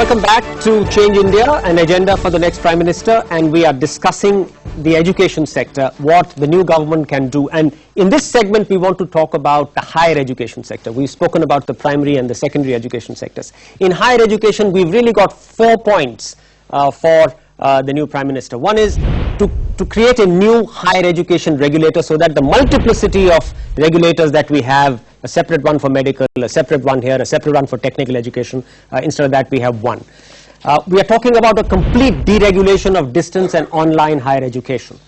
Welcome back to Change India, an agenda for the next Prime Minister, and we are discussing the education sector, what the new government can do. And in this segment, we want to talk about the higher education sector. We've spoken about the primary and the secondary education sectors. In higher education, we've really got 4 points for the new Prime Minister. One is to create a new higher education regulator so that the multiplicity of regulators that we have, a separate one for medical, a separate one here, a separate one for technical education, instead of that we have one. We are talking about a complete deregulation of distance and online higher education.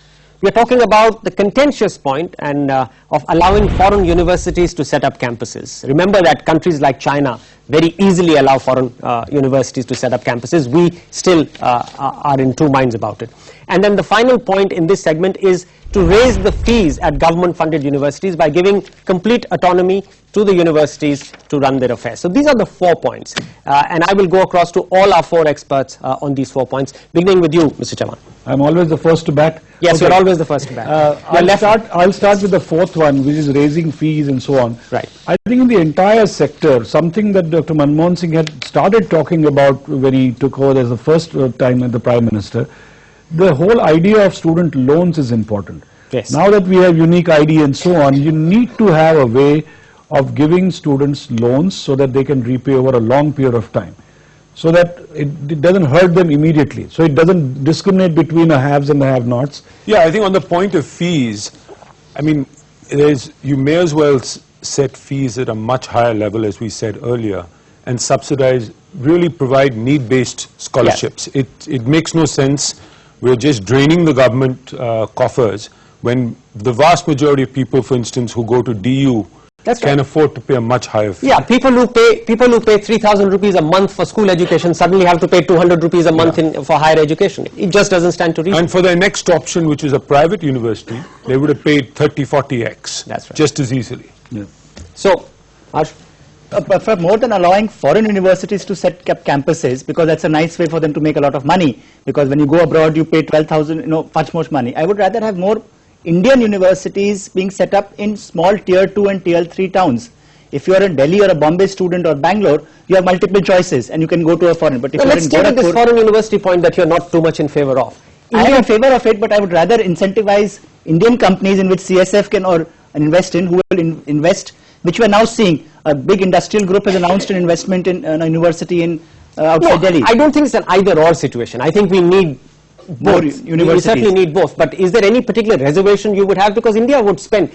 We are talking about the contentious point and of allowing foreign universities to set up campuses. Remember that countries like China very easily allow foreign universities to set up campuses. We still are in two minds about it. And then the final point in this segment is to raise the fees at government-funded universities by giving complete autonomy to the universities to run their affairs. So these are the 4 points, and I will go across to all our 4 experts on these 4 points, beginning with you, Mr. Chavan. I'm always the first to bat. Yes, okay. You're always the first to bat. I'll start with the 4th one, which is raising fees and so on. Right. I think in the entire sector, something that Dr. Manmohan Singh had started talking about when he took over as the first time as the Prime Minister, the whole idea of student loans is important. Yes. Now that we have unique ID and so on, you need to have a way of giving students loans so that they can repay over a long period of time, so that it doesn't hurt them immediately, so it doesn't discriminate between the haves and the have-nots. Yeah, I think on the point of fees, I mean, you may as well set fees at a much higher level, as we said earlier, and subsidize, really provide need-based scholarships. Yes. It makes no sense. We're just draining the government coffers when the vast majority of people, for instance, who go to DU can afford to pay a much higher fee. Yeah, people who pay 3,000 rupees a month for school education suddenly have to pay 200 rupees a month for higher education. It just doesn't stand to reason. And for their next option, which is a private university, they would have paid 30, 40x. That's right. Just as easily. Yeah. So, Harsh? But for more than allowing foreign universities to set up campuses, because that's a nice way for them to make a lot of money, because when you go abroad you pay 12,000, much more money. I would rather have more Indian universities being set up in small tier 2 and tier 3 towns. If you are in Delhi or a Bombay student or Bangalore, you have multiple choices and you can go to a foreign. But if let's stay with this foreign university point that you're not too much in favor of. I am in favor of it, but I would rather incentivize Indian companies in which CSF can invest in, who will invest, which we are now seeing. A big industrial group has announced an investment in a university in outside Delhi. I don't think it's an either-or situation. I think we need both. We certainly need both. But is there any particular reservation you would have? Because India would spend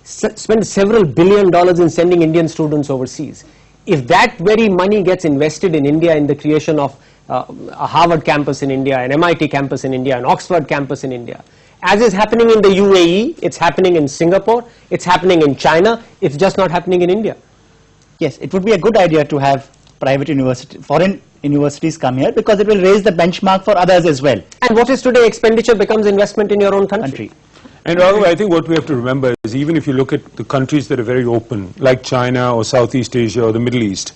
several $1 billion in sending Indian students overseas. If that very money gets invested in India in the creation of a Harvard campus in India, an MIT campus in India, an Oxford campus in India, as is happening in the UAE, it's happening in Singapore, it's happening in China, it's just not happening in India. Yes, it would be a good idea to have foreign universities come here, because it will raise the benchmark for others as well. And what is today expenditure becomes investment in your own country. And Raghav, I think what we have to remember is, even if you look at the countries that are very open, like China or Southeast Asia or the Middle East,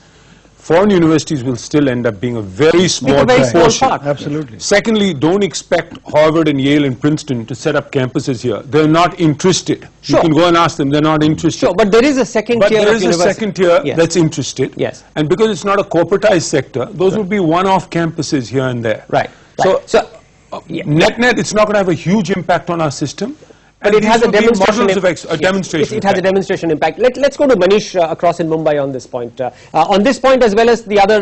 foreign universities will still end up being a very small proportion. Absolutely. Secondly, don't expect Harvard and Yale and Princeton to set up campuses here. They're not interested. Sure. You can go and ask them, they're not interested. Sure, but there is a second tier of university. There is a second tier that's interested. Yes. And because it's not a corporatized sector, those would be one-off campuses here and there. Right. So net-net, it's not going to have a huge impact on our system. But it has a demonstration It has a demonstration impact. Let's go to Manish across in Mumbai on this point. On this point as well as the other,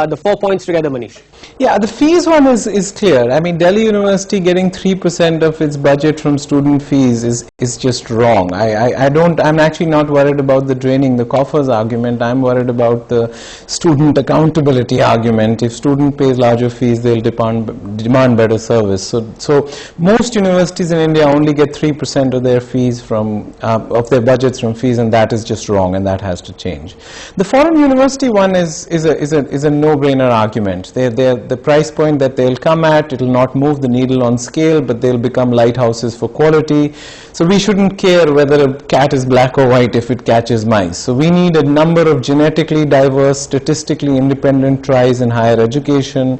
the 4 points together, Manish. Yeah, the fees one is clear. I mean, Delhi University getting 3% of its budget from student fees is just wrong. I'm actually not worried about the draining the coffers argument. I'm worried about the student accountability argument. If student pays larger fees, they'll demand better service. So most universities in India only get 3% of their fees of their budgets from fees, and that is just wrong, and that has to change. The foreign university one is a no-brainer argument. The price point that they'll come at, it'll not move the needle on scale, but they'll become lighthouses for quality. So we shouldn't care whether a cat is black or white if it catches mice. So we need a number of genetically diverse, statistically independent tries in higher education.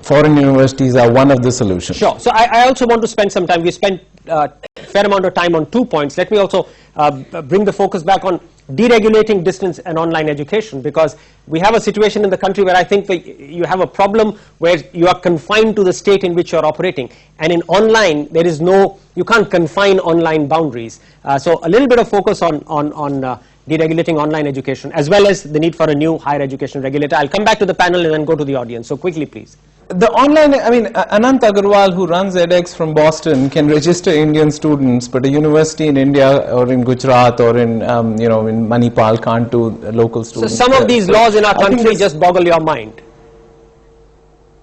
Foreign universities are one of the solutions. Sure. So I also want to spend some time. We spent fair amount of time on 2 points. Let me also bring the focus back on deregulating distance and online education, because we have a situation in the country where I think you have a problem where you are confined to the state in which you are operating, and in online there is no, you can't confine online boundaries. So a little bit of focus on deregulating online education, as well as the need for a new higher education regulator. I'll come back to the panel and then go to the audience. So quickly, please. The online, I mean, Anant Agarwal, who runs edX from Boston, can register Indian students, but a university in India or in Gujarat or in, you know, in Manipal can't do local students. So some of these laws in our country just boggle your mind.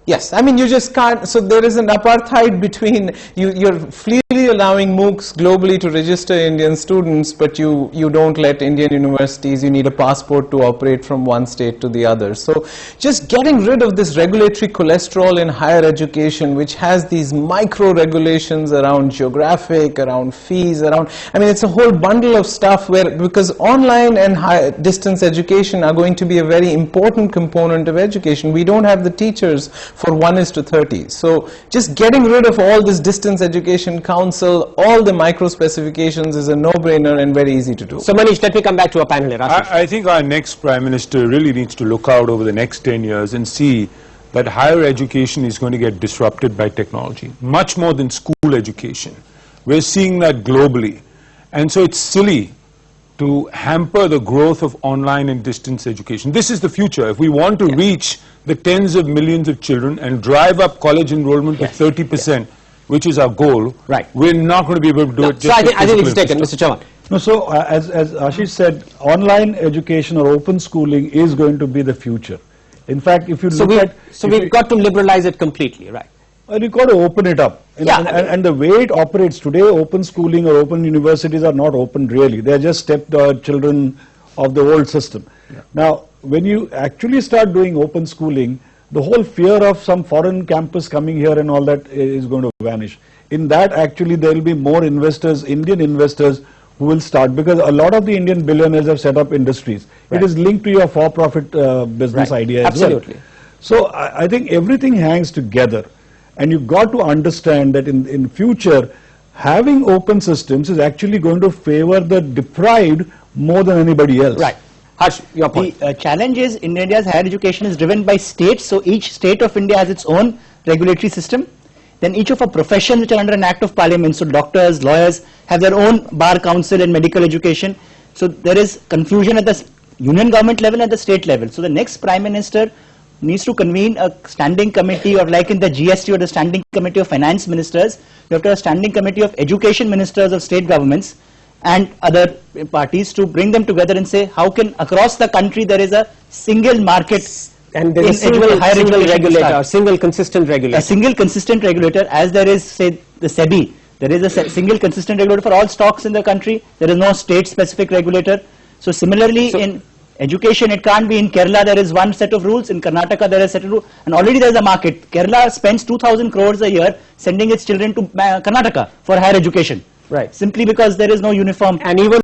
Yes, I mean, you just can't, so there is an apartheid between, you're freely allowing MOOCs globally to register Indian students, but you don't let Indian universities, you need a passport to operate from one state to the other. So just getting rid of this regulatory cholesterol in higher education, which has these micro regulations around geographic, around fees, around, I mean, it's a whole bundle of stuff where, because online and high distance education are going to be a very important component of education. We don't have the teachers for 1:30. So just getting rid of all this distance education council, all the micro specifications is a no-brainer and very easy to do. So Manish, let me come back to a panel here. I think our next Prime Minister really needs to look out over the next 10 years and see that higher education is going to get disrupted by technology, much more than school education. We're seeing that globally. And so it's silly to hamper the growth of online and distance education. This is the future. If we want to reach the tens of millions of children and drive up college enrollment to 30%, which is our goal, we're not going to be able to do it. So I think it's taken, Mr. Chavan. No, so as Ashish said, online education or open schooling is going to be the future. In fact, if you look at... So we've got to liberalize it completely, right? Well, you've got to open it up. And the way it operates today, open schooling or open universities are not open really. They are just step-children of the old system. Now, when you actually start doing open schooling, the whole fear of some foreign campus coming here and all that is going to vanish. In that, actually, there will be more investors, Indian investors, who will start, because a lot of the Indian billionaires have set up industries. It is linked to your for-profit business idea as well. Absolutely. So I think everything hangs together. And you've got to understand that in future, having open systems is actually going to favor the deprived more than anybody else. Right. Harsh, your point. The challenge is in India's higher education is driven by states, so each state of India has its own regulatory system. Then each of our professions which are under an act of parliament, so doctors, lawyers, have their own bar council and medical education. So there is confusion at the union government level and the state level. So the next Prime Minister needs to convene a standing committee, or like in the GST or the standing committee of finance ministers, you have to have a standing committee of education ministers of state governments and other parties to bring them together and say how can across the country there is a single market and there is a single regulator, single consistent regulator. A single consistent regulator, as there is, say, the SEBI. There is a single consistent regulator for all stocks in the country. There is no state specific regulator. So similarly in education, it can't be in Kerala there is one set of rules, in Karnataka there is a set of rules, and already there is a market. Kerala spends 2,000 crores a year sending its children to Karnataka for higher education. Right. Simply because there is no uniform. And even